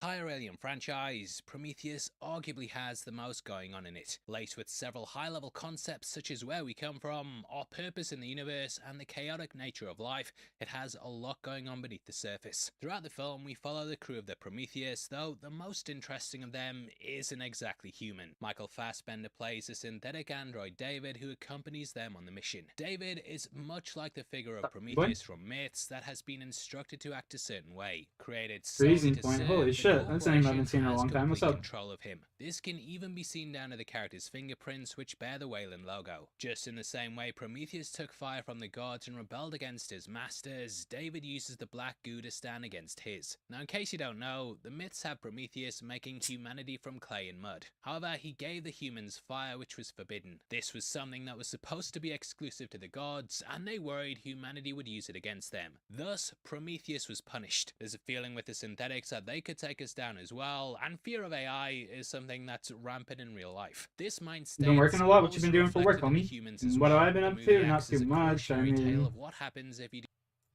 Entire Alien franchise, Prometheus arguably has the most going on in it, laced with several high-level concepts such as where we come from, our purpose in the universe, and the chaotic nature of life. It has a lot going on beneath the surface. Throughout the film, we follow the crew of the Prometheus, though the most interesting of them isn't exactly human. Michael Fassbender plays a synthetic android David who accompanies them on the mission. David is much like the figure of What? Prometheus from myths that has been instructed to act a certain way, created solely Freezing to point. serve. Holy The shit, that's a name I haven't corporation seen in a has long time. What's complete up? control of him. This can even be seen down to the character's fingerprints, which bear the Wayland logo. Just in the same way Prometheus took fire from the gods and rebelled against his masters, David uses the black goo to stand against his. Now, in case you don't know, the myths have Prometheus making humanity from clay and mud. However, he gave the humans fire, which was forbidden. This was something that was supposed to be exclusive to the gods, and they worried humanity would use it against them. Thus, Prometheus was punished. There's a feeling with the synthetics that they could take us down as well, and fear of AI is something that's rampant in real life. This mind You've been working a lot. What you been doing for work, homie? What have I been up to? Not too much. I mean, of what happens if you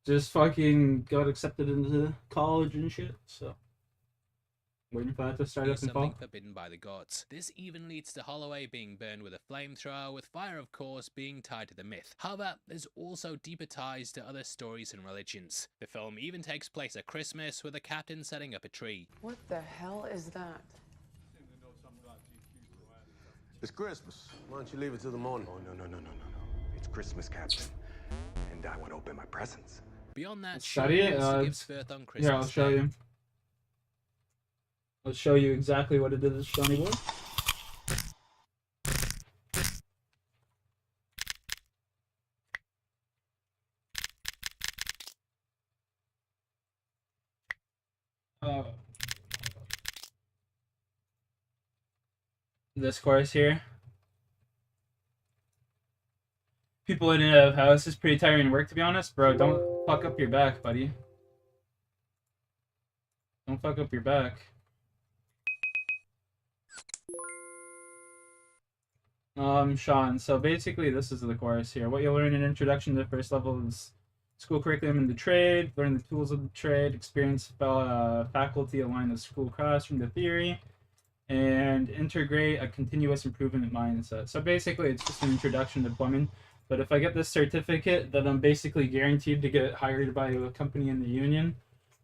just fucking got accepted into college and shit. So waiting for that to start up in something fall. forbidden by the gods. This even leads to Holloway being burned with a flamethrower, with fire of course being tied to the myth. However, there's also deeper ties to other stories and religions. The film even takes place at Christmas, with a captain setting up a tree. What the hell is that? It's Christmas. Why don't you leave it till the morning? Oh, no. It's Christmas, Captain. And I want to open my presents. Beyond that, Study it. gives birth on Christmas Here, I'll show Day. you. I'll show you exactly what it is, Johnny boy. This course here. People in and out of house is pretty tiring work, to be honest, bro. Don't fuck up your back, buddy. Don't fuck up your back. Sean, so basically this is the course here. What you'll learn in Introduction to the First Level is school curriculum in the trade, learn the tools of the trade, experience faculty align the school classroom to theory, and integrate a continuous improvement mindset. So basically it's just an introduction to plumbing. But if I get this certificate, then I'm basically guaranteed to get hired by a company in the union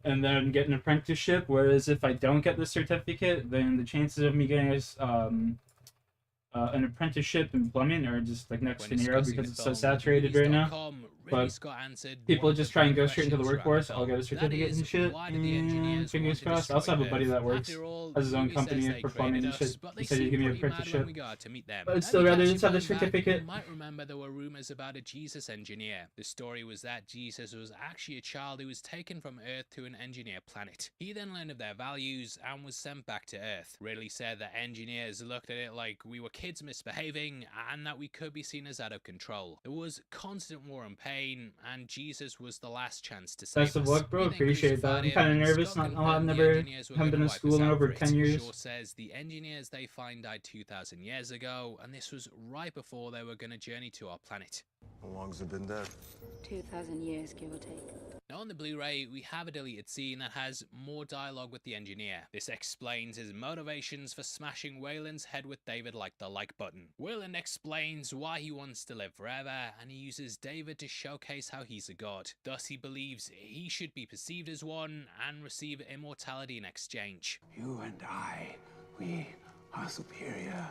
and then get an apprenticeship. Whereas if I don't get the certificate, then the chances of me getting an apprenticeship in plumbing are just like next to zero because it's so saturated right now. But people just try and go straight into the workforce. I'll get a certificate and shit. And fingers crossed. I also have a buddy that works, has his own company for plumbing and shit. He said he'd give me an apprenticeship. But I'd still rather just have the certificate. You might remember there were rumors about a Jesus engineer. The story was that Jesus was actually a child who was taken from Earth to an engineer planet. He then learned of their values and was sent back to Earth. Ridley said that engineers looked at it like we were kids misbehaving and that we could be seen as out of control. There was constant war and pain, and Jesus was the last chance to save us. Best of luck, bro. Appreciate that. I'm kind of nervous. I've haven't been in school in over 10 years. Shaw says the engineers they find died 2,000 years ago, and this was right before they were going to journey to our planet. How long's it been dead? 2,000 years, give or take. Now on the Blu-ray, we have a deleted scene that has more dialogue with the engineer. This explains his motivations for smashing Wayland's head with David like the like button. Wayland explains why he wants to live forever, and he uses David to showcase how he's a god. Thus he believes he should be perceived as one and receive immortality in exchange. You and I, we are superior.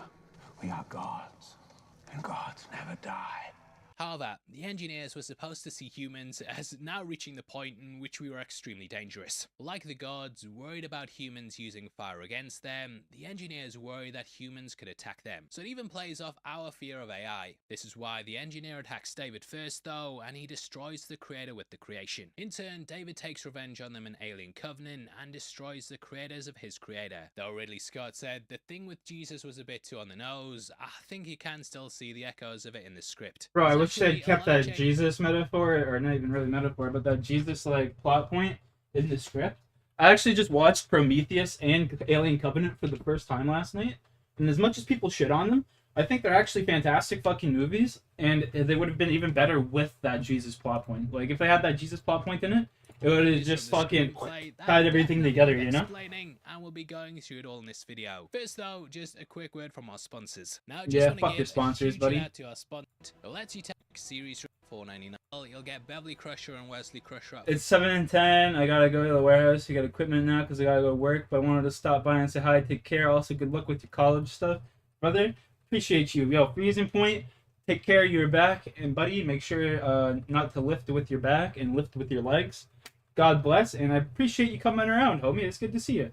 We are gods. And gods never die. However, the engineers were supposed to see humans as now reaching the point in which we were extremely dangerous. Like the gods, worried about humans using fire against them, the engineers worry that humans could attack them. So it even plays off our fear of AI. This is why the engineer attacks David first though, and he destroys the creator with the creation. In turn, David takes revenge on them in Alien Covenant and destroys the creators of his creator. Though Ridley Scott said the thing with Jesus was a bit too on the nose, I think you can still see the echoes of it in the script. Bro, I wish they'd kept that Jesus metaphor, or not even really metaphor, but that Jesus like plot point in the script. I actually just watched Prometheus and Alien Covenant for the first time last night, and as much as people shit on them, I think they're actually fantastic fucking movies, and they would have been even better with that Jesus plot point. Like if they had that Jesus plot point in it, It would have Images just from the fucking screenplay that tied everything definitely together, need you know? explaining, and we'll be going through it all in this video. First though, just a quick word from our sponsors. Now, just Yeah, want to fuck your give a sponsors, huge buddy. shout out to our sponsor. It lets you take series for $4.99. You'll get Beverly Crusher and Wesley Crusher. It's 7 and 10. I gotta go to the warehouse. You got equipment now because I gotta go to work. But I wanted to stop by and say hi, take care. Also, good luck with your college stuff, brother. Appreciate you. Yo, freezing point. Take care of your back, and buddy, make sure not to lift with your back and lift with your legs. God bless, and I appreciate you coming around, homie. It's good to see you.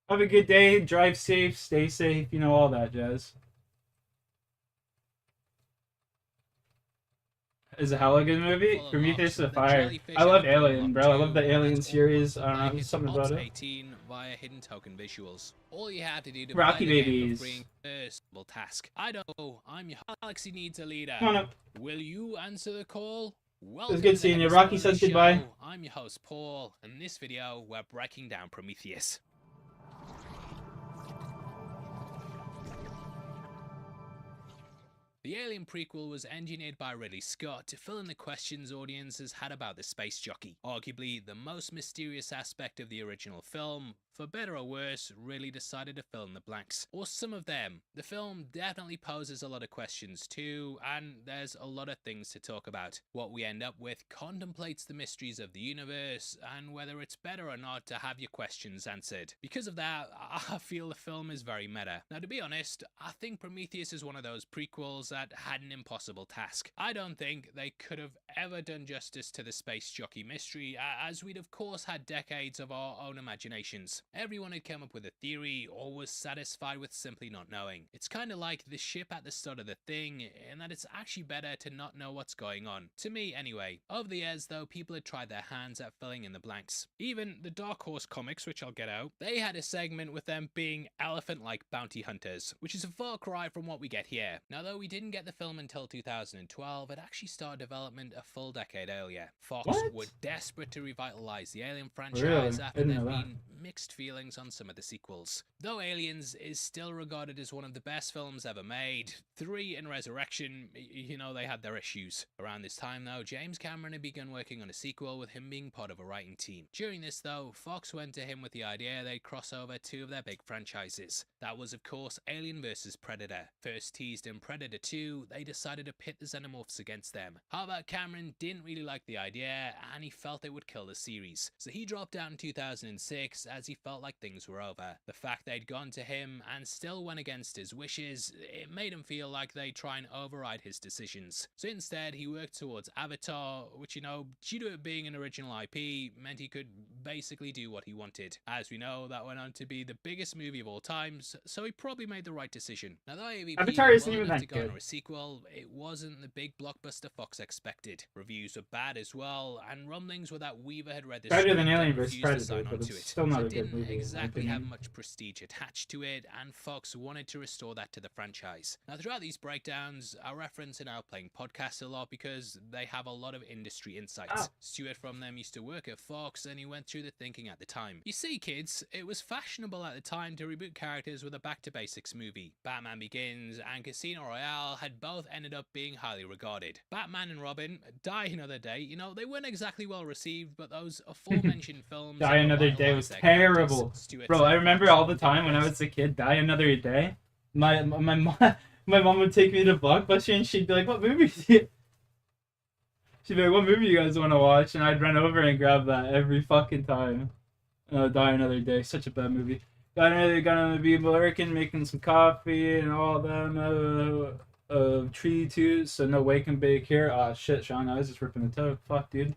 Have a good day. Drive safe. Stay safe. You know all that jazz. Is a hella good movie. Full of Prometheus is locks, a the fire. jellyfish I love and the Alien, bro. I love the too, Alien that's all series. to I don't know, make there's it something Ops about it. 18 via hidden token visuals. All you have to do to Rocky play the game babies. for free is simple task. I know, I'm your Galaxy needs a leader. Come on up. Will you answer the call? Well, It was good seeing you. Rocky says goodbye. I'm your host Paul, and in this video we're breaking down Prometheus. The Alien prequel was engineered by Ridley Scott to fill in the questions audiences had about the space jockey. Arguably the most mysterious aspect of the original film, for better or worse, really decided to fill in the blanks. Or some of them. The film definitely poses a lot of questions too, and there's a lot of things to talk about. What we end up with contemplates the mysteries of the universe, and whether it's better or not to have your questions answered. Because of that, I feel the film is very meta. Now, to be honest, I think Prometheus is one of those prequels that had an impossible task. I don't think they could have ever done justice to the space jockey mystery, as we'd of course had decades of our own imaginations. Everyone had come up with a theory or was satisfied with simply not knowing. It's kind of like the ship at the start of the thing, in that it's actually better to not know what's going on. To me, anyway. Over the years, though, people had tried their hands at filling in the blanks. Even the Dark Horse comics, which I'll get out, they had a segment with them being elephant-like bounty hunters, which is a far cry from what we get here. Now, though we didn't get the film until 2012, it actually started development a full decade earlier. Fox were desperate to revitalize the Alien franchise after there'd been mixed feelings on some of the sequels. Though Aliens is still regarded as one of the best films ever made, 3 and Resurrection, you know, they had their issues. Around this time though, James Cameron had begun working on a sequel with him being part of a writing team. During this though, Fox went to him with the idea they'd cross over 2 of their big franchises. That was of course Alien vs Predator. First teased in Predator 2, they decided to pit the Xenomorphs against them. However, Cameron didn't really like the idea and he felt it would kill the series. So he dropped out in 2006 as he felt like things were over. The fact they'd gone to him and still went against his wishes, it made him feel like they'd try and override his decisions. So instead, he worked towards Avatar, which, you know, due to it being an original IP, meant he could basically do what he wanted. As we know, that went on to be the biggest movie of all time, so he probably made the right decision. Now, though Avatar isn't well even enough that to garner good. a sequel, it wasn't the big blockbuster Fox expected. Reviews were bad as well, and rumblings were that Weaver had read the Better script than Alien and vs refused to sign Predator, but on to it's it. still not So a it good didn't movie. in my exactly have opinion. much prestige attached to it, and Fox wanted to restore that to the franchise. Now, throughout these breakdowns, I reference in Outplaying podcasts a lot because they have a lot of industry insights. Stuart from them used to work at Fox, and he went through the thinking at the time. You see, kids, it was fashionable at the time to reboot characters with a back-to-basics movie. Batman Begins and Casino Royale had both ended up being highly regarded. Batman and Robin, Die Another Day, you know, they weren't exactly well received, but those aforementioned films... Die Another Day was terrible. Bro, I remember all the time when I was a kid, Die Another Day, my mom would take me to Blockbuster and she'd be like, what movie she'd be like, what movie you guys want to watch? And I'd run over and grab that every fucking time. Die Another Day, such a bad movie. Gonna be working, making some coffee and all them tree too, so no wake and bake here. Ah shit, Sean, I was just ripping the toe. Fuck, dude.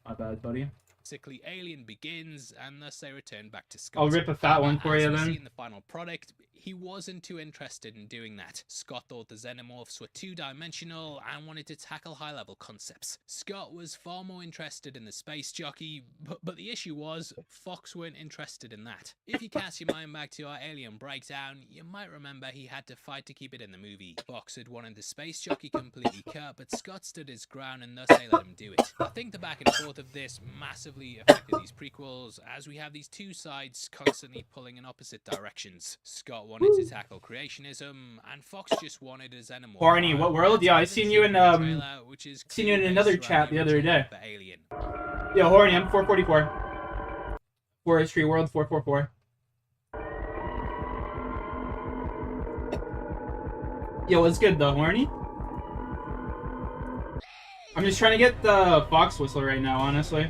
My bad, buddy. Basically, Alien Begins, and thus they return back to Scott. I'll rip a fat one for you As we then. see in the final product, he wasn't too interested in doing that. Scott thought the Xenomorphs were two-dimensional and wanted to tackle high-level concepts. Scott was far more interested in the space jockey, but the issue was, Fox weren't interested in that. If you cast your mind back to our Alien breakdown, you might remember he had to fight to keep it in the movie. Fox had wanted the space jockey completely cut, but Scott stood his ground and thus they let him do it. I think the back and forth of this massively negatively affected these prequels, as we have these two sides constantly pulling in opposite directions. Scott wanted to tackle creationism, and Fox just wanted a xenomorph. Horny, what world? Yeah, I seen you in seen you in another chat the other day. Alien. Yo, Horny, I'm 444. Forestry World 444. Yo, what's good though, Horny? I'm just trying to get the Fox whistle right now, honestly.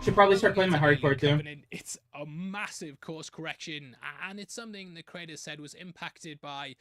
Should probably start playing my hardcore too. It's a massive course correction, and it's something the creators said was impacted by,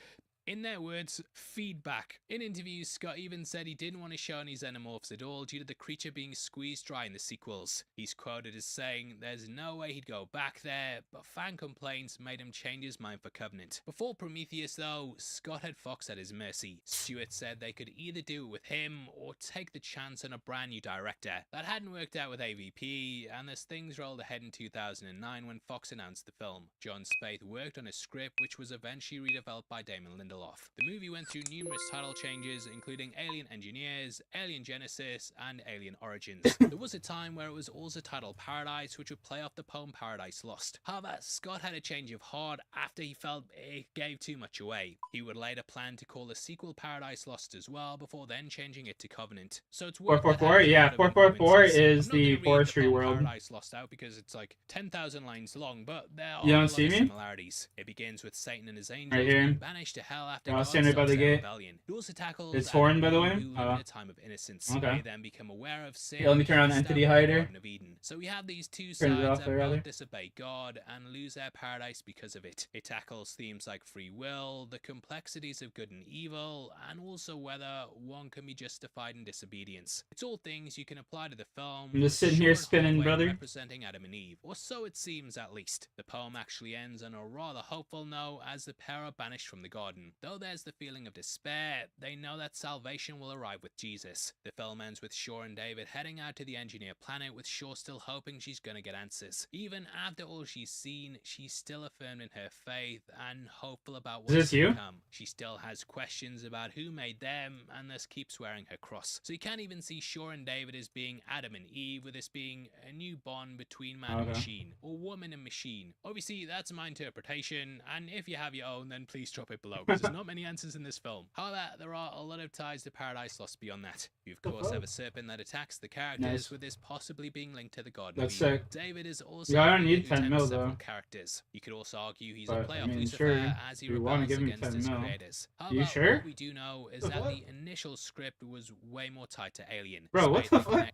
in their words, feedback. In interviews, Scott even said he didn't want to show any xenomorphs at all due to the creature being squeezed dry in the sequels. He's quoted as saying there's no way he'd go back there, but fan complaints made him change his mind for Covenant. Before Prometheus though, Scott had Fox at his mercy. Stewart said they could either do it with him or take the chance on a brand new director. That hadn't worked out with AVP, and as things rolled ahead in 2009 when Fox announced the film. John Spaeth worked on a script which was eventually redeveloped by Damon Lindelof. The movie went through numerous title changes, including Alien Engineers, Alien Genesis, and Alien Origins. There was a time where it was also titled Paradise, which would play off the poem Paradise Lost. However, Scott had a change of heart after he felt it gave too much away. He would later plan to call the sequel Paradise Lost as well, before then changing it to Covenant. So it's 444, yeah, 444 is the Forestry World. Paradise Lost out because it's like 10,000 lines long, but there are you a don't lot see of me? similarities. It begins with Satan and his angels Right here. being banished to hell after I'll God stand right by stops the their gate. rebellion. It also tackles It's foreign, by the way? who live in a time of innocence. Okay. They then become aware of sin. Yeah, let me turn on the and entity establish the hider. Garden of Eden. So we have these two Turn it sides off that there, rather. both disobey God and lose their paradise because of it. It tackles themes like free will, the complexities of good and evil, and also whether one can be justified in disobedience. It's all things you can apply to the film. I'm just sitting here spinning, brother. Representing Adam and Eve, or so it seems at least. The poem actually ends on a rather hopeful note as the pair are banished from the garden. Though there's the feeling of despair, they know that salvation will arrive with Jesus. The film ends with Shaw and David heading out to the engineer planet, with Shaw still hoping she's gonna get answers. Even after all she's seen, she's still affirmed in her faith and hopeful about what's to come. She still has questions about who made them and thus keeps wearing her cross. So you can't even see Shaw and David as being Adam and Eve, with this being a new bond between man and machine, or woman and machine. Obviously that's my interpretation, and if you have your own then please drop it below, because there's not many answers in this film. However, there are a lot of ties to Paradise Lost beyond that. You of course have a serpent that attacks the characters, with this possibly being linked to the Garden of Eden. David is also I don't need 10 mil though. Characters. You could also argue he's a play off Lucifer, sure, as he rebels against his creators. However, you sure? What we do know is that the initial script was way more tied to Alien. Bro, what the fuck?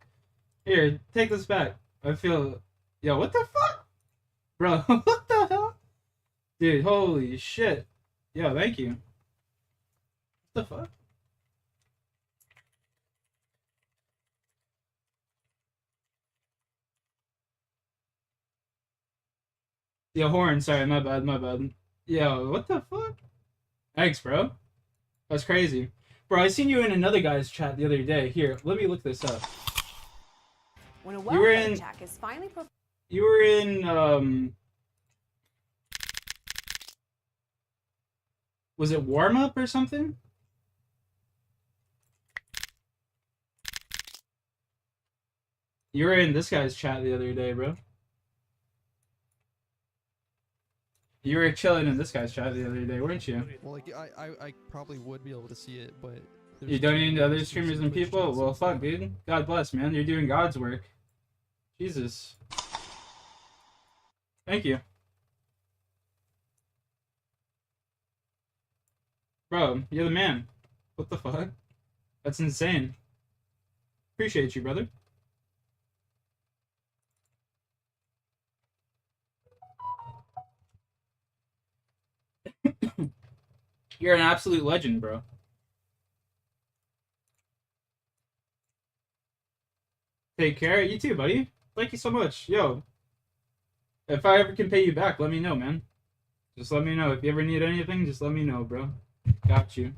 Here, take this back. I feel... Yo, what the fuck? Bro, what the hell? Dude, holy shit. Yo, thank you. What the fuck? Yo, Horn, sorry, my bad, my bad. Yo, what the fuck? Thanks, bro. That's crazy. Bro, I seen you in another guy's chat the other day. Here, let me look this up. When a welfare check is finally you were in, was it Warm Up or something? You were in this guy's chat the other day, bro. You were chilling in this guy's chat the other day, weren't you? Well, like, I probably would be able to see it, but... You donating to other streamers and people? Well, fuck, dude. God bless, man. You're doing God's work. Jesus. Thank you. Bro, you're the man. What the fuck? That's insane. Appreciate you, brother. You're an absolute legend, bro. Take care. You too, buddy. Thank you so much. Yo, if I ever can pay you back, let me know, man. Just let me know. If you ever need anything, just let me know, bro. Got you.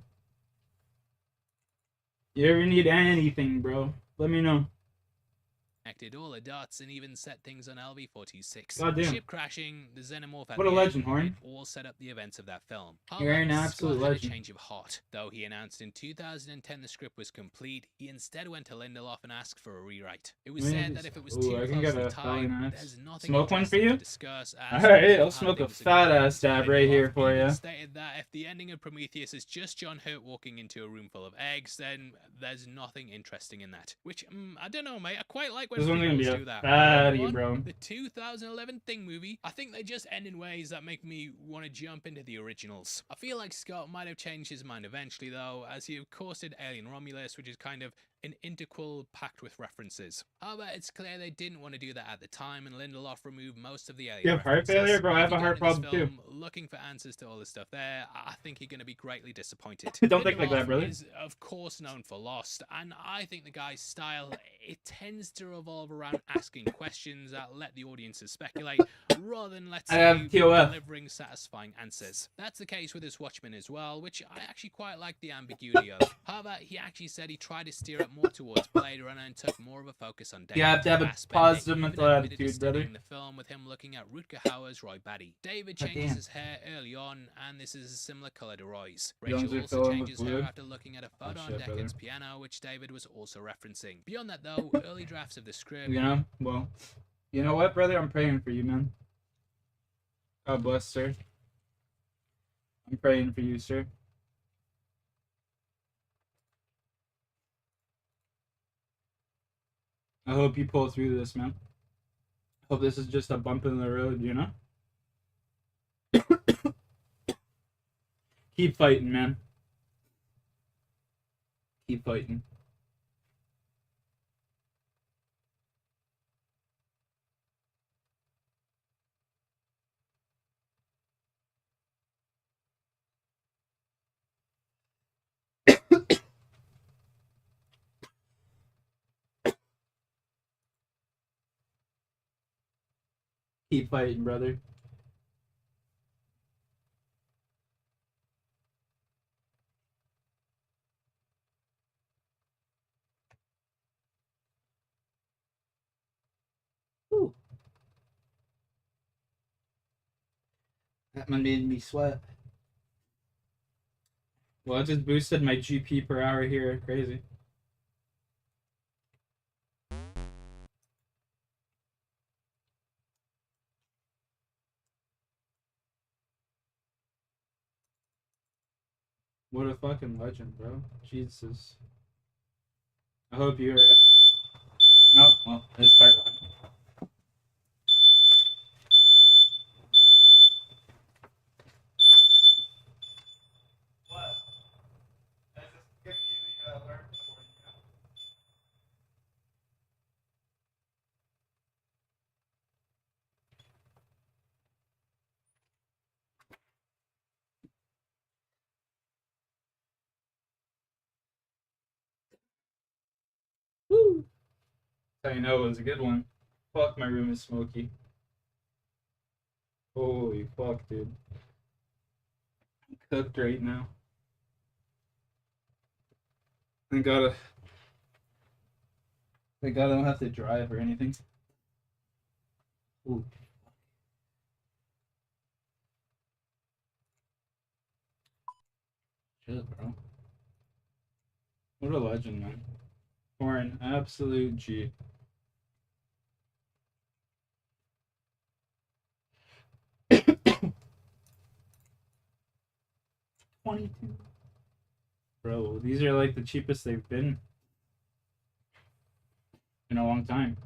You ever need anything, bro, let me know. connected all the dots and even set things on LV-426. Goddamn. Ship crashing, the xenomorph at What a the legend, end, Horn. it all set up the events of that film. You're an However, absolute Scott had a legend. change of heart. Though he announced in 2010 the script was complete, he instead went to Lindelof and asked for a rewrite. It was said that if it was too I can get closely a tied, nice there's nothing smoke one for interesting you. to discuss. As Alright, I'll how smoke a things are fat going. ass dab right here Lindelof for even you. stated that if the ending of Prometheus is just John Hurt walking into a room full of eggs, then there's nothing interesting in that. Which, I don't know, mate. I quite like when This one's gonna be prequels a do that. fatty, One, bro. the 2011 Thing movie, I think they just end in ways that make me want to jump into the originals. I feel like Scott might have changed his mind eventually, though, as he of course did Alien Romulus, which is kind of an interquel packed with references. However, it's clear they didn't want to do that at the time, and Lindelof removed most of the alien You have heart references. failure, bro? I If have you a go heart into this problem too. film looking for answers to all the stuff there, I think you're going to be greatly disappointed. Don't think like that, Lindelof brother. is, of course, known for Lost, and I think the guy's style, it tends to revolve around asking questions that let the audiences speculate, rather than let's I have say TOF. delivering satisfying answers. That's the case with his Watchmen as well, which I actually quite like the ambiguity of. However, he actually said he tried to steer it more towards Blade Runner and took more of a focus on David. You have to have a Fassbender positive even mental admitted to attitude, brother. studying the film with him looking at Rutger Hauer's Roy Batty. David changes damn. his hair early on, and this is a similar color to Roy's. Jones Rachel are also filling with changes her blue. after looking at a photo on shit, Deckard's brother. piano, which David was also referencing. Beyond that, though, early drafts of the script. You know? Well, you know what, brother? I'm praying for you, man. God bless, sir. I'm praying for you, sir. I hope you pull through this, man. Hope this is just a bump in the road, you know? Keep fighting, man. Keep fighting. Keep fighting, brother. Whew. That one made me sweat. Well, I just boosted my GP per hour here. Crazy. What a fucking legend, bro. Jesus. I hope you're... No, well, it's fire line. What? I just give you the alert for you. Woo! I know it was a good one. Fuck, my room is smoky. Holy fuck, dude. I'm cooked right now. Thank God I don't have to drive or anything. Ooh. Shit, bro. What a legend, man. For an absolute G. $22. Bro, these are like the cheapest they've been in a long time.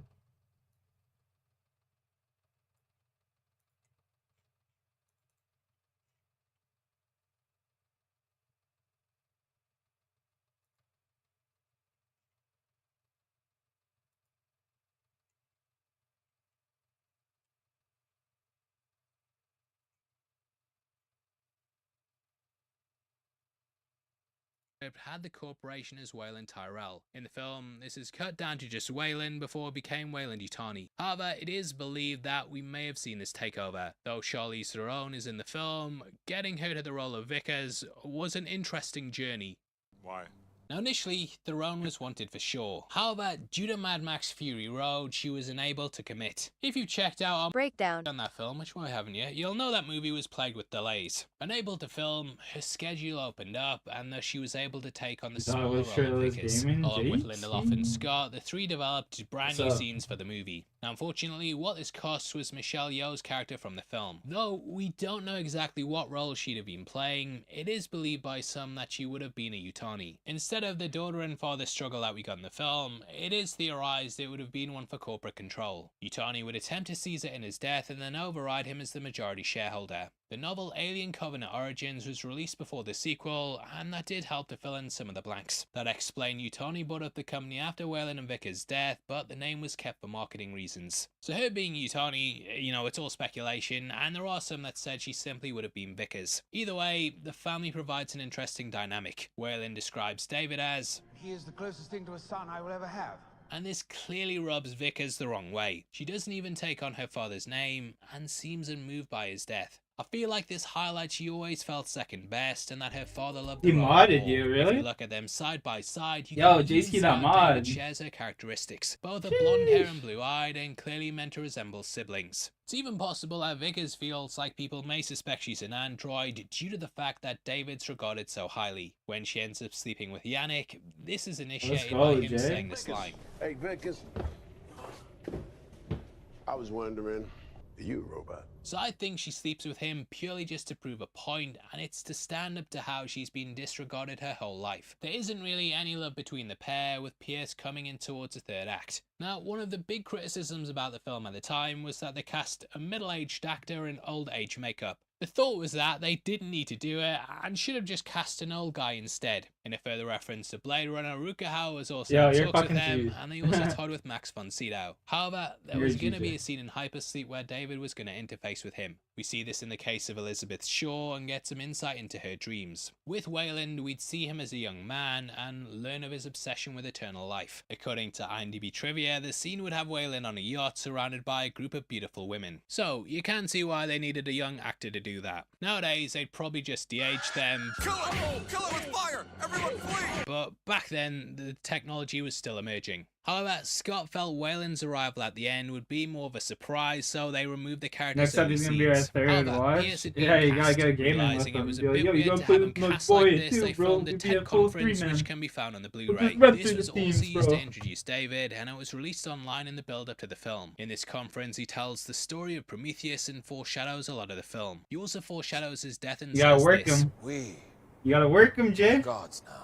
Had the corporation as Wayland Tyrell. In the film, this is cut down to just Wayland before it became Wayland Yutani. However, it is believed that we may have seen this takeover. Though Charlize Theron is in the film, getting her to the role of Vickers was an interesting journey. Why? Now initially, Theron was wanted for sure. However, due to Mad Max Fury Road, she was unable to commit. If you've checked out our Breakdown on that film, which why haven't you, you'll know that movie was plagued with delays. Unable to film, her schedule opened up, and thus she was able to take on the smaller role of Vickers. Along with Lindelof and Scott, the three developed brand new scenes for the movie. Now unfortunately, what this cost was Michelle Yeoh's character from the film. Though we don't know exactly what role she'd have been playing, it is believed by some that she would have been a Yutani. Instead of the daughter and father struggle that we got in the film, it is theorized it would have been one for corporate control. Yutani would attempt to seize it in his death and then override him as the majority shareholder. The novel Alien Covenant Origins was released before the sequel, and that did help to fill in some of the blanks. That explained Yutani bought up the company after Weyland and Vickers' death, but the name was kept for marketing reasons. So her being Yutani, you know, it's all speculation, and there are some that said she simply would have been Vickers. Either way, the family provides an interesting dynamic. Weyland describes David as, He is the closest thing to a son I will ever have. and this clearly rubs Vickers the wrong way. She doesn't even take on her father's name, and seems unmoved by his death. I feel like this highlights she always felt second best, and that her father loved her He more. modded you, really? If you look at them side by side, you Yo, can JC easily that see mod. David shares her characteristics. Both are blonde hair and blue-eyed, and clearly meant to resemble siblings. It's even possible that Vickers feels like people may suspect she's an android due to the fact that David's regarded so highly. When she ends up sleeping with Yannick, this is initiated go, by him Jay. saying this line. Hey, Vickers. I was wondering, are you a robot? So I think she sleeps with him purely just to prove a point, and it's to stand up to how she's been disregarded her whole life. There isn't really any love between the pair, with Pierce coming in towards the third act. Now, one of the big criticisms about the film at the time was that they cast a middle-aged actor in old-age makeup. The thought was that they didn't need to do it, and should have just cast an old guy instead. In a further reference to Blade Runner, Rukawa was also Yo, in you're talks with fucking them, serious. and they also tied with Max von Sydow. However, there You're was going to GG. be a scene in Hypersleep where David was going to interface with him. We see this in the case of Elizabeth Shaw and get some insight into her dreams. With Weyland, we'd see him as a young man and learn of his obsession with eternal life. According to IMDb trivia, the scene would have Weyland on a yacht surrounded by a group of beautiful women. So, you can see why they needed a young actor to do that. Nowadays, they'd probably just de-age them. Kill him! Kill him with fire! Everyone flee! But back then, the technology was still emerging. However, Scott felt Weyland's arrival at the end would be more of a surprise, so they removed the character's Next up, early he's gonna be our scenes. third However, watch. Pierce had been Yeah, you gotta cast. get a game in with Realizing it him. was a Be like, bit yo, you weird gotta to play have him with my cast boy like this, too, they bro. filmed a You be TED a full conference three-man. which can be found on the Just Blu-ray. run This through the was themes, also used to bro. introduce David, and it was released online in the build-up to the film. In this conference, he tells the story of Prometheus and foreshadows a lot of the film. He also foreshadows his death and You gotta says work this. him. We You gotta work him, Jay. gods now.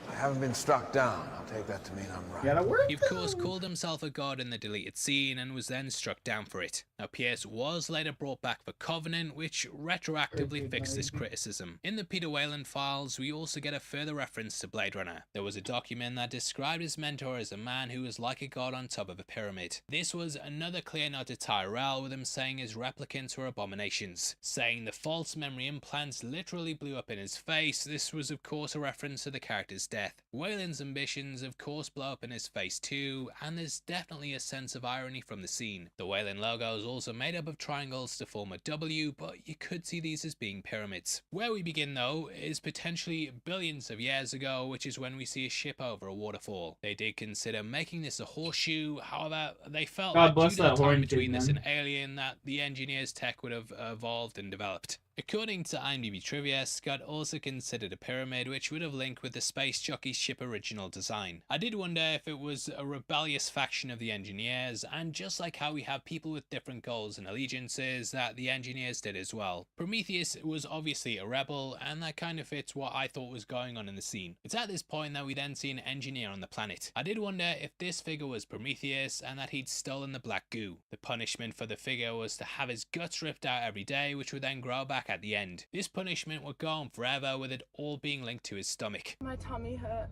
I haven't been struck down. I'll take that to mean I'm right. You gotta work He of course called himself a god in the deleted scene and was then struck down for it. Now Pierce was later brought back for Covenant, which retroactively fixed this criticism. In the Peter Weyland files, we also get a further reference to Blade Runner. There was a document that described his mentor as a man who was like a god on top of a pyramid. This was another clear nod to Tyrell, with him saying his replicants were abominations. Saying the false memory implants literally blew up in his face, this was of course a reference to the character's death. Weyland's ambitions of course blow up in his face too, and there's definitely a sense of irony from the scene. The Weyland logo is also made up of triangles to form a W, but you could see these as being pyramids. Where we begin though is potentially billions of years ago, which is when we see a ship over a waterfall. They did consider making this a horseshoe, however they felt God that bless due to the that time horn between kid, this man. and Alien that the engineer's tech would have evolved and developed. According to IMDb trivia, Scott also considered a pyramid which would have linked with the Space Jockey's ship original design. I did wonder if it was a rebellious faction of the engineers, and just like how we have people with different goals and allegiances, that the engineers did as well. Prometheus was obviously a rebel, and that kind of fits what I thought was going on in the scene. It's at this point that we then see an engineer on the planet. I did wonder if this figure was Prometheus and that he'd stolen the black goo. The punishment for the figure was to have his guts ripped out every day, which would then grow back at the end. This punishment would go on forever, with it all being linked to his stomach. My tummy hurt.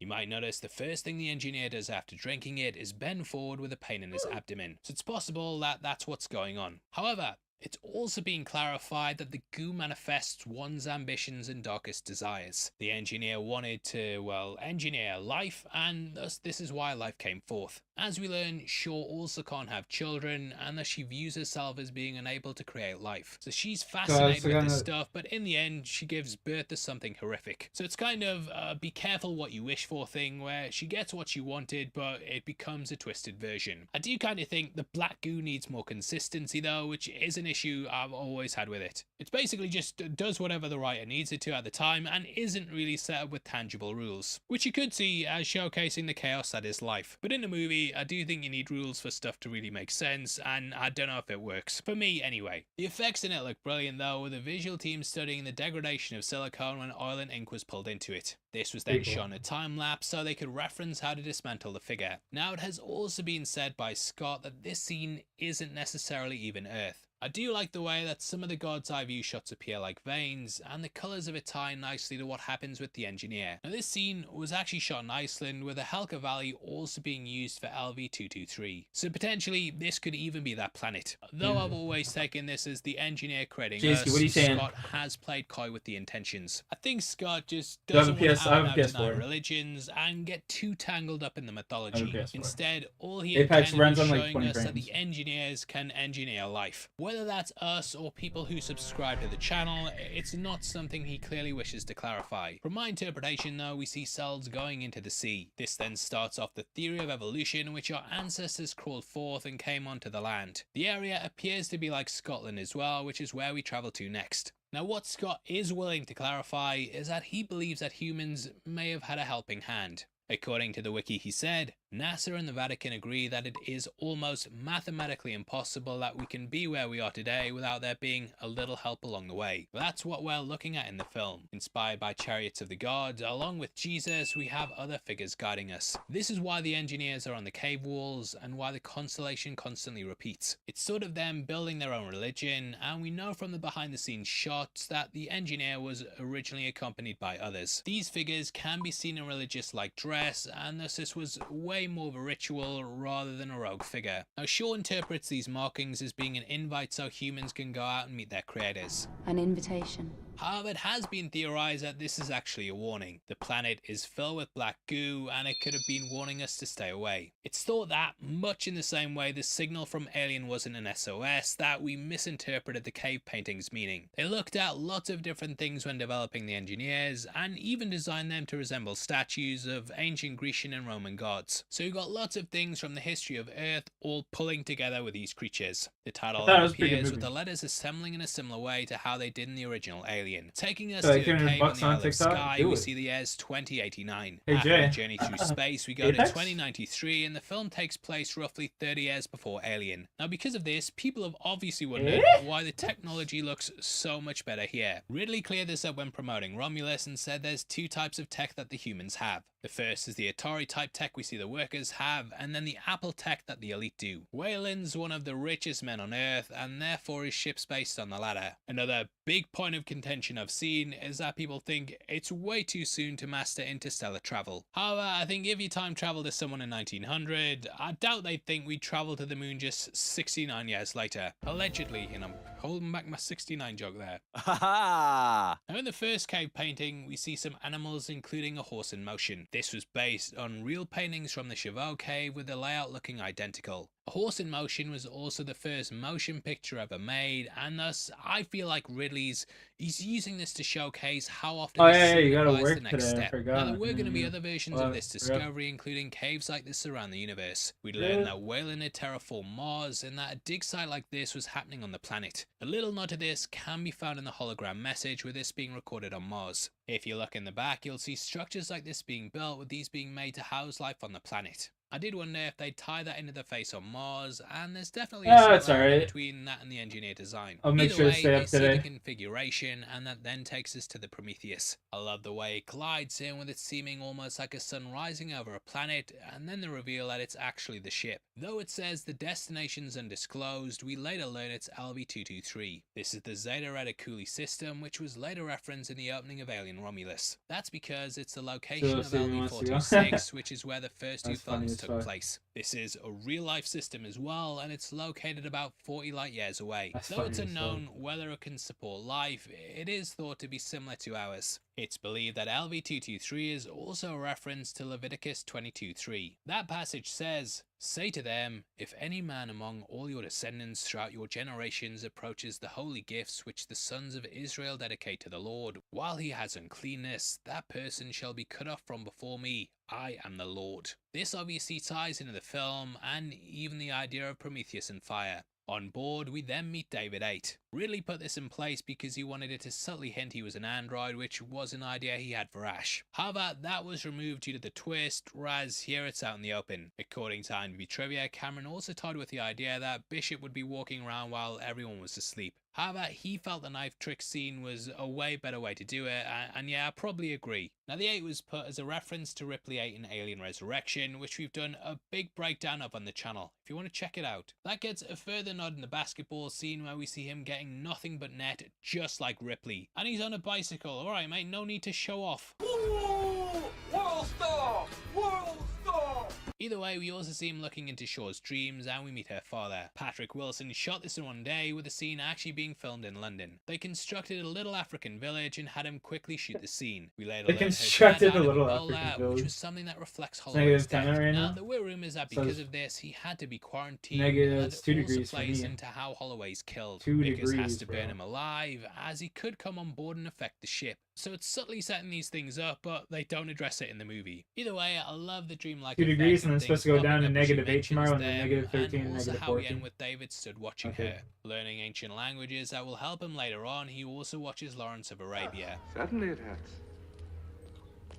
You might notice the first thing the engineer does after drinking it is bend forward with a pain in his abdomen, so it's possible that that's what's going on. However, It's also been clarified that the goo manifests one's ambitions and darkest desires. The engineer wanted to, well, engineer life, and thus this is why life came forth. As we learn, Shaw also can't have children, and thus she views herself as being unable to create life. So she's fascinated with this stuff, but in the end, she gives birth to something horrific. So it's kind of be careful what you wish for thing, where she gets what she wanted, but it becomes a twisted version. I do kind of think the black goo needs more consistency though, which is an issue I've always had with it. It's basically just does whatever the writer needs it to at the time, and isn't really set up with tangible rules, which you could see as showcasing the chaos that is life. But in the movie, I do think you need rules for stuff to really make sense, and I don't know if it works. For me, anyway. The effects in it look brilliant though, with the visual team studying the degradation of silicone when oil and ink was pulled into it. This was then shot in a time lapse so they could reference how to dismantle the figure. Now, it has also been said by Scott that this scene isn't necessarily even Earth. I do like the way that some of the God's Eye view shots appear like veins, and the colours of it tie nicely to what happens with the engineer. Now, this scene was actually shot in Iceland, with the Helka Valley also being used for LV-223. So potentially, this could even be that planet. Though I've always taken this as the engineer creating us, what are you saying? Scott has played coy with the intentions. I think Scott just doesn't want to out deny religions and get too tangled up in the mythology. Instead, all he intended was showing us that the engineers can engineer life. Whether that's us or people who subscribe to the channel, it's not something he clearly wishes to clarify. From my interpretation though, we see cells going into the sea. This then starts off the theory of evolution, in which our ancestors crawled forth and came onto the land. The area appears to be like Scotland as well, which is where we travel to next. Now, what Scott is willing to clarify is that he believes that humans may have had a helping hand. According to the wiki, he said, NASA and the Vatican agree that it is almost mathematically impossible that we can be where we are today without there being a little help along the way. That's what we're looking at in the film. Inspired by chariots of the gods, along with Jesus, we have other figures guiding us. This is why the engineers are on the cave walls and why the constellation constantly repeats. It's sort of them building their own religion, and we know from the behind the scenes shots that the engineer was originally accompanied by others. These figures can be seen in religious-like dress, and thus this was way more of a ritual rather than a rogue figure. Now, Shaw interprets these markings as being an invite so humans can go out and meet their creators. An invitation. However, it has been theorized that this is actually a warning. The planet is filled with black goo, and it could have been warning us to stay away. It's thought that, much in the same way the signal from Alien wasn't an SOS, that we misinterpreted the cave painting's meaning. They looked at lots of different things when developing the engineers, and even designed them to resemble statues of ancient Grecian and Roman gods. So you've got lots of things from the history of Earth all pulling together with these creatures. The title appears with the letters assembling in a similar way to how they did in the original Alien. Taking us to a cave in the Isle of Skye, we see the year's 2089. After a journey through space, we go to 2093, and the film takes place roughly 30 years before Alien. Now, because of this, people have obviously wondered why the technology looks so much better here. Ridley cleared this up when promoting Romulus and said there's two types of tech that the humans have. The first is the Atari type tech we see the workers have, and then the Apple tech that the elite do. Wayland's one of the richest men on Earth, and therefore his ship's based on the latter. Another big point of contention I've seen is that people think it's way too soon to master interstellar travel. However, I think if you time travel to someone in 1900, I doubt they'd think we'd travel to the moon just 69 years later. Allegedly, and I'm holding back my 69 joke there. Now, in the first cave painting, we see some animals, including a horse in motion. This was based on real paintings from the Chauveau cave, with the layout looking identical. A Horse in Motion was also the first motion picture ever made, and thus I feel like Ridley's using this to showcase how often you gotta work the next today. step. Now, there were going to be other versions of this discovery, including caves like this around the universe. We'd learned that Weyland had terraformed Mars, and that a dig site like this was happening on the planet. A little nod to this can be found in the hologram message, with this being recorded on Mars. If you look in the back, you'll see structures like this being built, with these being made to house life on the planet. I did wonder if they'd tie that into the face on Mars, and there's definitely a similarity between that and the engineer design. I'll make sure to stay up today. The configuration, and that then takes us to the Prometheus. I love the way it glides in, with it seeming almost like a sun rising over a planet, and then the reveal that it's actually the ship. Though it says the destination's undisclosed, we later learn it's LV-223. This is the Zeta Reticuli system, which was later referenced in the opening of Alien Romulus. That's because it's the location of LV-426, which is where the first two films took place. This is a real life system as well, and it's located about 40 light years away. That's Though it's funny as fuck. unknown whether it can support life, it is thought to be similar to ours. It's believed that LV-223 is also a reference to Leviticus 22:3. That passage says, "Say to them, if any man among all your descendants throughout your generations approaches the holy gifts which the sons of Israel dedicate to the Lord, while he has uncleanness, that person shall be cut off from before me. I am the Lord." This obviously ties into the film and even the idea of Prometheus and fire. On board, we then meet David 8. Ridley put this in place because he wanted it to subtly hint he was an android, which was an idea he had for Ash. However, that was removed due to the twist, whereas here it's out in the open. According to IMDb Trivia, Cameron also tied with the idea that Bishop would be walking around while everyone was asleep. However, he felt the knife trick scene was a way better way to do it, and yeah, I probably agree. Now, the 8 was put as a reference to Ripley 8 in Alien Resurrection, which we've done a big breakdown of on the channel, if you want to check it out. That gets a further nod in the basketball scene where we see him getting nothing but net, just like Ripley. And he's on a bicycle. Alright mate, no need to show off. World star! World star! Either way, we also see him looking into Shaw's dreams, and we meet her father. Patrick Wilson shot this in one day, with the scene actually being filmed in London. They constructed a little African village and had him quickly shoot the scene. We later learned her dad died of Ebola, which was something that reflects Holloway's death. right Now, now. there were rumours that because of this, he had to be quarantined. It's 2 and degrees also for plays me. into how Holloway's killed. 2 Vickers has degrees, to bro. burn him alive, as he could come on board and affect the ship. So it's subtly setting these things up, but they don't address it in the movie. Either way, I love the dreamlike 2 degrees effect and then and it's supposed to things go down popping to up as she -8 tomorrow and then mentions them, -13, and also how we -14. end with David stood watching Okay. her. Learning ancient languages that will help him later on, he also watches Lawrence of Arabia. Certainly it hurts.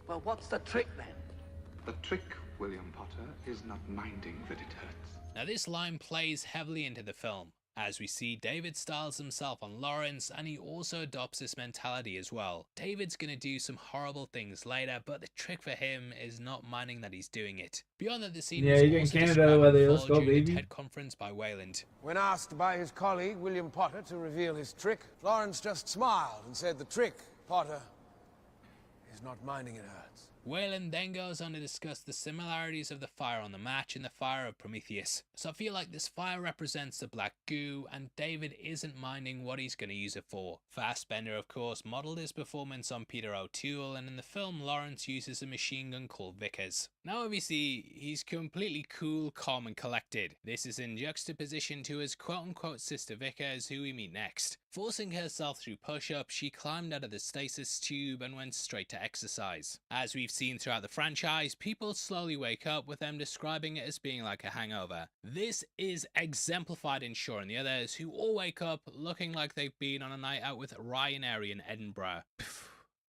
Well, what's the trick then? The trick, William Potter, is not minding that it hurts. Now this line plays heavily into the film, as we see David styles himself on Lawrence, and he also adopts this mentality as well. David's gonna do some horrible things later, but the trick for him is not minding that he's doing it. Beyond that, the scene Yeah, was you get in also Canada, described in whether let's full go, during the baby. TED conference by Wayland. When asked by his colleague, William Potter, to reveal his trick, Lawrence just smiled and said, "The trick, Potter, is not minding it hurts." Wayland then goes on to discuss the similarities of the fire on the match and the fire of Prometheus. So I feel like this fire represents the black goo, and David isn't minding what he's going to use it for. Fassbender, of course, modelled his performance on Peter O'Toole, and in the film Lawrence uses a machine gun called Vickers. Now obviously, he's completely cool, calm and collected. This is in juxtaposition to his quote-unquote sister Vickers, who we meet next. Forcing herself through push-ups, she climbed out of the stasis tube and went straight to exercise. As we've seen throughout the franchise, people slowly wake up, with them describing it as being like a hangover. This is exemplified in Shaw and the others, who all wake up looking like they've been on a night out with Ryan Airy in Edinburgh.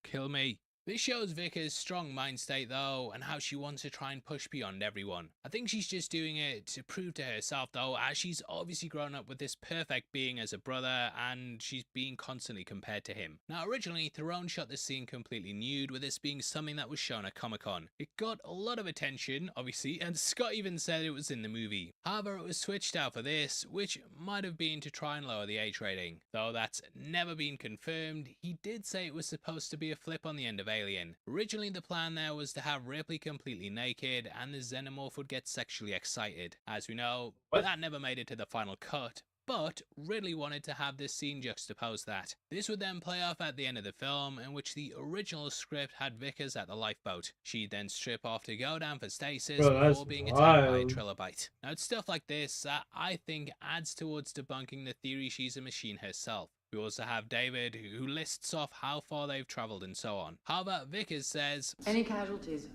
Kill me. This shows Vickers' strong mind state though, and how she wants to try and push beyond everyone. I think she's just doing it to prove to herself though, as she's obviously grown up with this perfect being as a brother, and she's being constantly compared to him. Now originally, Theron shot this scene completely nude, with this being something that was shown at Comic-Con. It got a lot of attention, obviously, and Scott even said it was in the movie. However, it was switched out for this, which might have been to try and lower the age rating. Though that's never been confirmed, he did say it was supposed to be a flip on the end of Alien. Originally, the plan there was to have Ripley completely naked and the xenomorph would get sexually excited. As we know, that never made it to the final cut, but Ridley wanted to have this scene juxtapose that. This would then play off at the end of the film, in which the original script had Vickers at the lifeboat. She'd then strip off to go down for stasis before being attacked by a trilobite. Now it's stuff like this that I think adds towards debunking the theory she's a machine herself. We also have David, who lists off how far they've travelled and so on. However, Vickers says, Any casualties?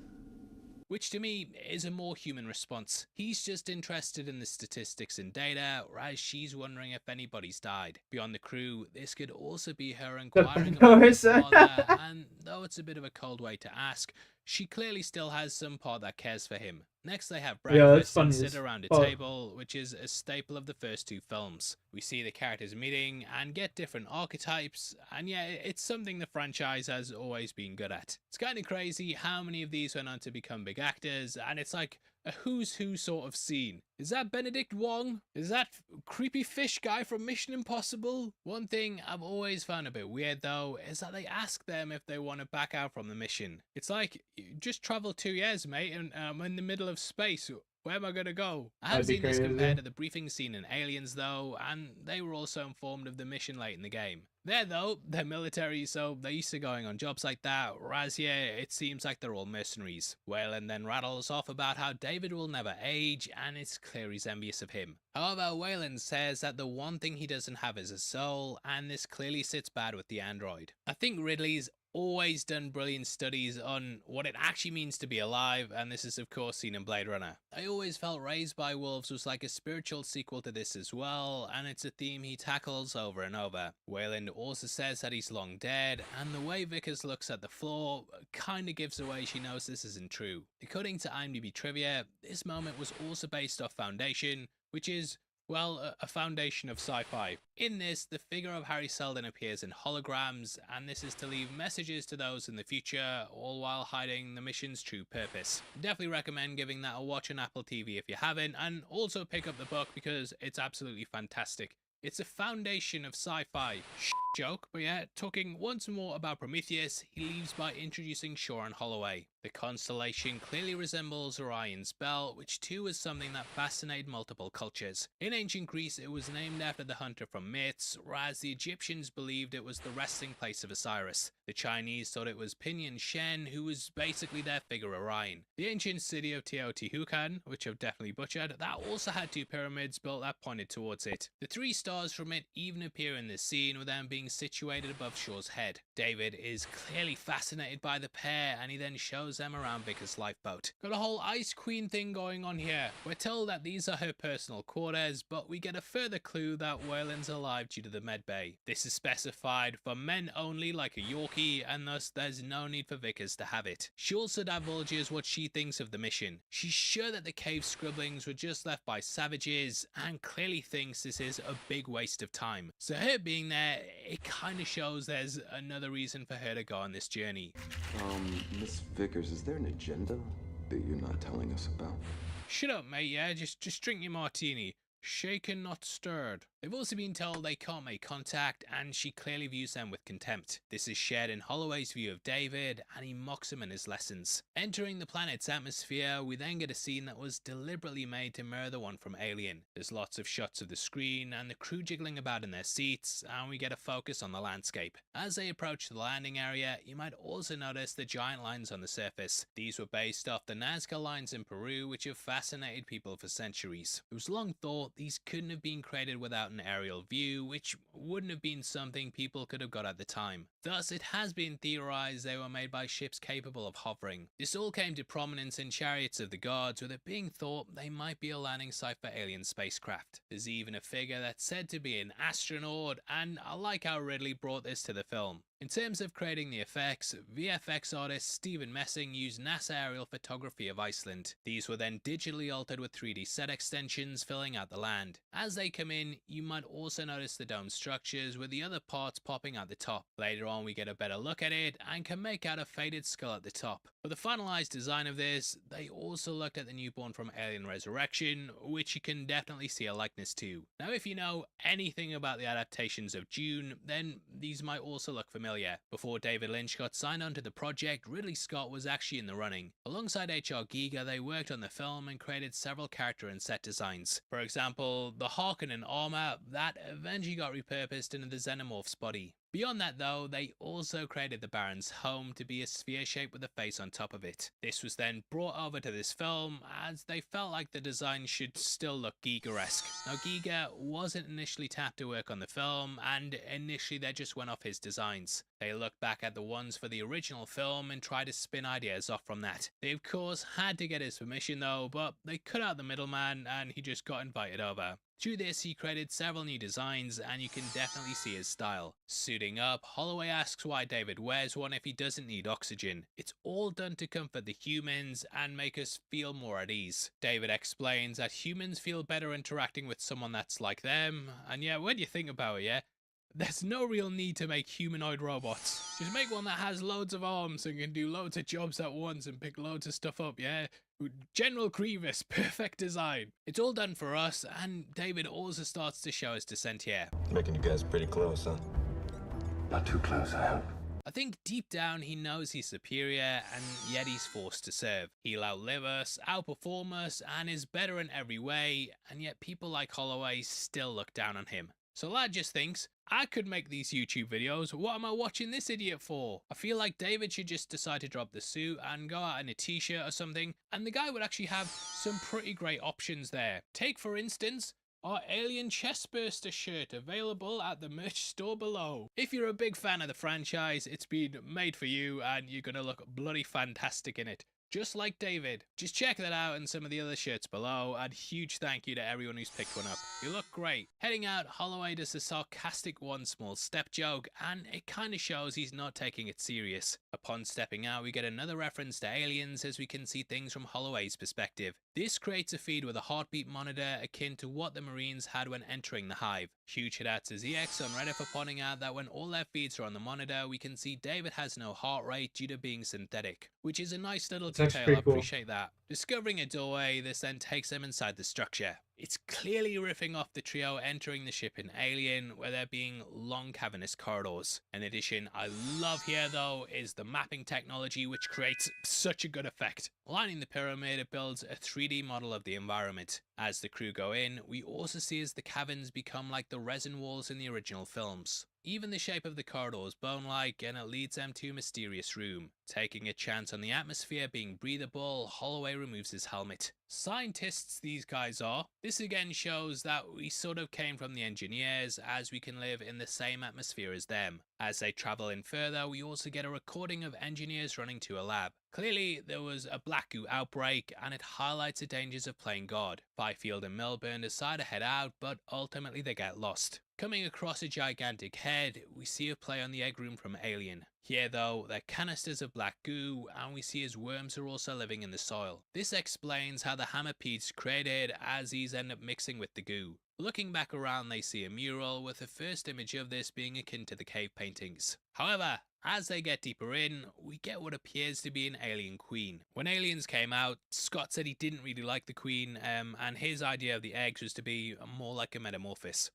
which to me is a more human response. He's just interested in the statistics and data, whereas she's wondering if anybody's died. Beyond the crew, this could also be her inquiring about her father, and though it's a bit of a cold way to ask, she clearly still has some part that cares for him. Next they have breakfast and sit around a table, which is a staple of the first two films. We see the characters meeting and get different archetypes, and yeah, it's something the franchise has always been good at. It's kind of crazy how many of these went on to become big actors, and it's like a who's who sort of scene. Is that Benedict Wong? Is that creepy fish guy from Mission Impossible? One thing I've always found a bit weird though, is that they ask them if they want to back out from the mission. It's like, just travel 2 years mate, and I'm in the middle of space. Where am I gonna go? I have That'd be seen this crazy. compared to the briefing scene in Aliens though, and they were also informed of the mission late in the game. There though, they're military, so they're used to going on jobs like that, whereas here, it seems like they're all mercenaries. Wayland then rattles off about how David will never age, and it's clear he's envious of him. However, Wayland says that the one thing he doesn't have is a soul, and this clearly sits bad with the android. I think Ridley's always done brilliant studies on what it actually means to be alive, and this is of course seen in Blade Runner. I always felt Raised by Wolves was like a spiritual sequel to this as well, and it's a theme he tackles over and over. Wayland also says that he's long dead, and the way Vickers looks at the floor kinda gives away she knows this isn't true. According to IMDb trivia, this moment was also based off Foundation, which is, well, a foundation of sci-fi. In this, the figure of Harry Seldon appears in holograms, and this is to leave messages to those in the future, all while hiding the mission's true purpose. Definitely recommend giving that a watch on Apple TV if you haven't, and also pick up the book because it's absolutely fantastic. It's a foundation of sci-fi. Joke, but yeah, talking once more about Prometheus, he leaves by introducing Shaw and Holloway. The constellation clearly resembles Orion's belt, which too is something that fascinated multiple cultures. In ancient Greece, it was named after the hunter from myths, whereas the Egyptians believed it was the resting place of Osiris. The Chinese thought it was Pinyin Shen, who was basically their figure Orion. The ancient city of Teotihuacan, which I've definitely butchered, that also had two pyramids built that pointed towards it. The three stars from it even appear in this scene, with them being situated above Shaw's head. David is clearly fascinated by the pair, and he then shows them around Vickers' lifeboat. Got a whole Ice Queen thing going on here. We're told that these are her personal quarters, but we get a further clue that Wayland's alive due to the med bay. This is specified for men only, like a Yorkie, and thus there's no need for Vickers to have it. She also divulges what she thinks of the mission. She's sure that the cave scribblings were just left by savages, and clearly thinks this is a big waste of time. So her being there, it kind of shows there's another reason for her to go on this journey. Miss Vickers, is there an agenda that you're not telling us about? Shut up, mate, yeah? Just drink your martini. Shaken, not stirred. They've also been told they can't make contact, and she clearly views them with contempt. This is shared in Holloway's view of David, and he mocks him in his lessons. Entering the planet's atmosphere, we then get a scene that was deliberately made to mirror the one from Alien. There's lots of shots of the screen, and the crew jiggling about in their seats, and we get a focus on the landscape. As they approach the landing area, you might also notice the giant lines on the surface. These were based off the Nazca lines in Peru, which have fascinated people for centuries. It was long thought these couldn't have been created without an aerial view, which wouldn't have been something people could have got at the time. Thus, it has been theorized they were made by ships capable of hovering. This all came to prominence in Chariots of the Gods, with it being thought they might be a landing site for alien spacecraft. There's even a figure that's said to be an astronaut, and I like how Ridley brought this to the film. In terms of creating the effects, VFX artist Stephen Messing used NASA aerial photography of Iceland. These were then digitally altered with 3D set extensions filling out the land. As they come in, you might also notice the dome structures with the other parts popping at the top. Later on we get a better look at it and can make out a faded skull at the top. For the finalized design of this, they also looked at the newborn from Alien Resurrection, which you can definitely see a likeness to. Now if you know anything about the adaptations of Dune, then these might also look familiar. Before David Lynch got signed onto the project, Ridley Scott was actually in the running. Alongside H.R. Giger, they worked on the film and created several character and set designs. For example, the Harkonnen armor that eventually got repurposed into the Xenomorph's body. Beyond that though, they also created the Baron's home to be a sphere shape with a face on top of it. This was then brought over to this film as they felt like the design should still look Giger-esque. Now Giger wasn't initially tapped to work on the film, and initially they just went off his designs. They looked back at the ones for the original film and tried to spin ideas off from that. They of course had to get his permission though, but they cut out the middleman and he just got invited over. Through this, he created several new designs, and you can definitely see his style. Suiting up, Holloway asks why David wears one if he doesn't need oxygen. It's all done to comfort the humans and make us feel more at ease. David explains that humans feel better interacting with someone that's like them, and yeah, when you think about it, yeah, there's no real need to make humanoid robots. Just make one that has loads of arms and can do loads of jobs at once and pick loads of stuff up, yeah? General Grievous, perfect design. It's all done for us, and David also starts to show his dissent here. Making you guys pretty close, huh? Not too close, I hope. I think deep down he knows he's superior, and yet he's forced to serve. He'll outlive us, outperform us, and is better in every way, and yet people like Holloway still look down on him. So lad just thinks, I could make these YouTube videos, what am I watching this idiot for? I feel like David should just decide to drop the suit and go out in a t-shirt or something, and the guy would actually have some pretty great options there. Take for instance, our Alien Chestburster shirt available at the merch store below. If you're a big fan of the franchise, it's been made for you and you're gonna look bloody fantastic in it. Just like David. Just check that out and some of the other shirts below, and huge thank you to everyone who's picked one up. You look great. Heading out, Holloway does a sarcastic one small step joke, and it kinda shows he's not taking it serious. Upon stepping out, we get another reference to aliens as we can see things from Holloway's perspective. This creates a feed with a heartbeat monitor akin to what the Marines had when entering the hive. Huge shout out to ZX on Reddit for pointing out that when all their feeds are on the monitor, we can see David has no heart rate due to being synthetic, which is a nice little detail. I appreciate that. Discovering a doorway, this then takes them inside the structure. It's clearly riffing off the trio entering the ship in Alien, where there being long cavernous corridors. An addition I love here though is the mapping technology, which creates such a good effect. Lining the pyramid, it builds a 3D model of the environment. As the crew go in, we also see as the caverns become like the resin walls in the original films. Even the shape of the corridor is bone-like, and it leads them to a mysterious room. Taking a chance on the atmosphere being breathable, Holloway removes his helmet. Scientists these guys are. This again shows that we sort of came from the engineers, as we can live in the same atmosphere as them. As they travel in further, we also get a recording of engineers running to a lab. Clearly, there was a black goo outbreak, and it highlights the dangers of playing God. Fifield and Milburn decide to head out, but ultimately they get lost. Coming across a gigantic head, we see a play on the egg room from Alien. Here though, they're canisters of black goo, and we see as worms are also living in the soil. This explains how the hammerpedes created, as these end up mixing with the goo. Looking back around, they see a mural, with the first image of this being akin to the cave paintings. However, as they get deeper in, we get what appears to be an alien queen. When Aliens came out, Scott said he didn't really like the queen, and his idea of the eggs was to be more like a metamorphosis.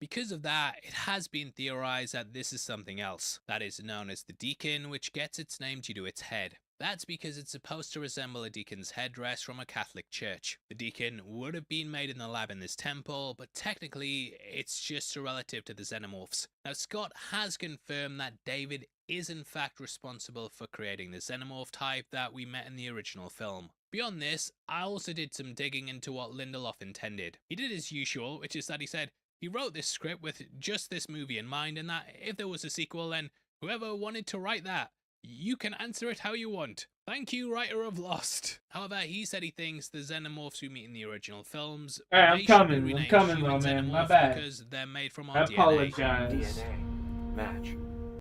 Because of that, it has been theorized that this is something else, that is known as the deacon, which gets its name due to its head. That's because it's supposed to resemble a deacon's headdress from a Catholic church. The deacon would have been made in the lab in this temple, but technically it's just a relative to the xenomorphs. Now Scott has confirmed that David is in fact responsible for creating the xenomorph type that we met in the original film. Beyond this, I also did some digging into what Lindelof intended. He did his usual, which is that he said he wrote this script with just this movie in mind, and that if there was a sequel, then whoever wanted to write that, you can answer it how you want. Thank you, writer of Lost. However, he said he thinks the xenomorphs we meet in the original films, Alright, I'm coming though, man. My bad. Because they're made from I our apologize. DNA match.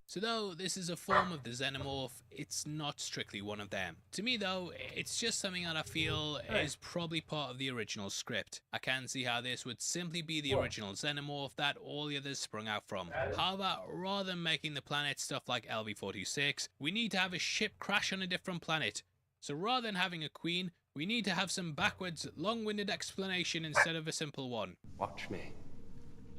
So though this is a form of the xenomorph, it's not strictly one of them. To me though, it's just something that I feel is probably part of the original script. I can see how this would simply be the original xenomorph that all the others sprung out from. However, rather than making the planet stuff like LV-46, we need to have a ship crash on a different planet. So rather than having a queen, we need to have some backwards, long-winded explanation instead of a simple one. Watch me.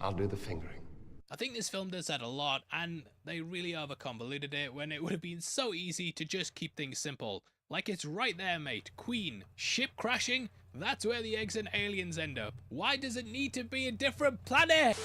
I'll do the fingering. I think this film does that a lot, and they really over-convoluted it when it would have been so easy to just keep things simple. Like it's right there, mate. Queen. Ship crashing? That's where the eggs and aliens end up. Why does it need to be a different planet?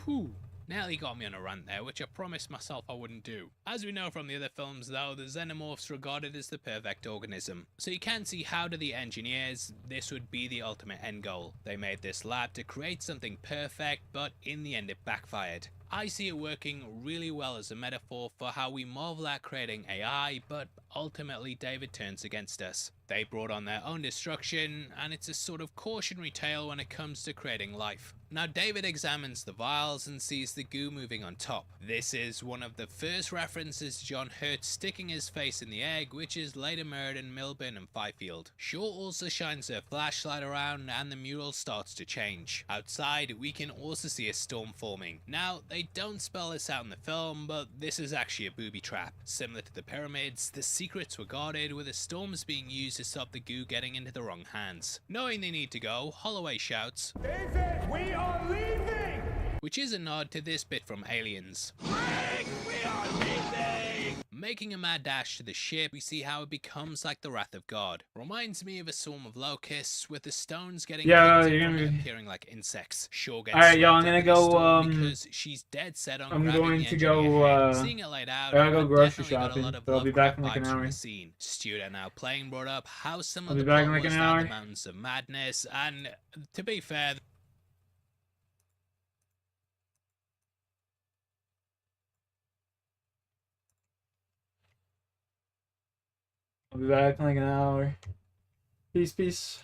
Whew. Nearly got me on a rant there, which I promised myself I wouldn't do. As we know from the other films though, the xenomorphs regarded as the perfect organism. So you can see how to the engineers, this would be the ultimate end goal. They made this lab to create something perfect, but in the end it backfired. I see it working really well as a metaphor for how we marvel at creating AI, but ultimately David turns against us. They brought on their own destruction, and it's a sort of cautionary tale when it comes to creating life. Now David examines the vials and sees the goo moving on top. This is one of the first references to John Hurt sticking his face in the egg, which is later mirrored in Milburn and Fifield. Shaw also shines her flashlight around and the mural starts to change. Outside, we can also see a storm forming. Now, they don't spell this out in the film, but this is actually a booby trap. Similar to the pyramids, the secrets were guarded, with the storms being used to stop the goo getting into the wrong hands. Knowing they need to go, Holloway shouts, David, we are leaving! which is a nod to this bit from Aliens. Making a mad dash to the ship, we see how it becomes like the wrath of God. Reminds me of a swarm of locusts, with the stones getting Yeah, picked you're from gonna it be... appearing like insects. Sure gets Alright, y'all, I'm swept gonna up in the storm go, because she's dead set on I'm grabbing going the to engine of your go, head. Seeing it laid out, I gotta go I've grocery definitely got a shopping, lot of so I'll be back Lovecraft in like an vibes from hour. the scene. Studio now playing brought up how similar I'll be the back plot in like was an down hour. the Mountains of Madness, and to be fair, I'll be back in like an hour. Peace, peace.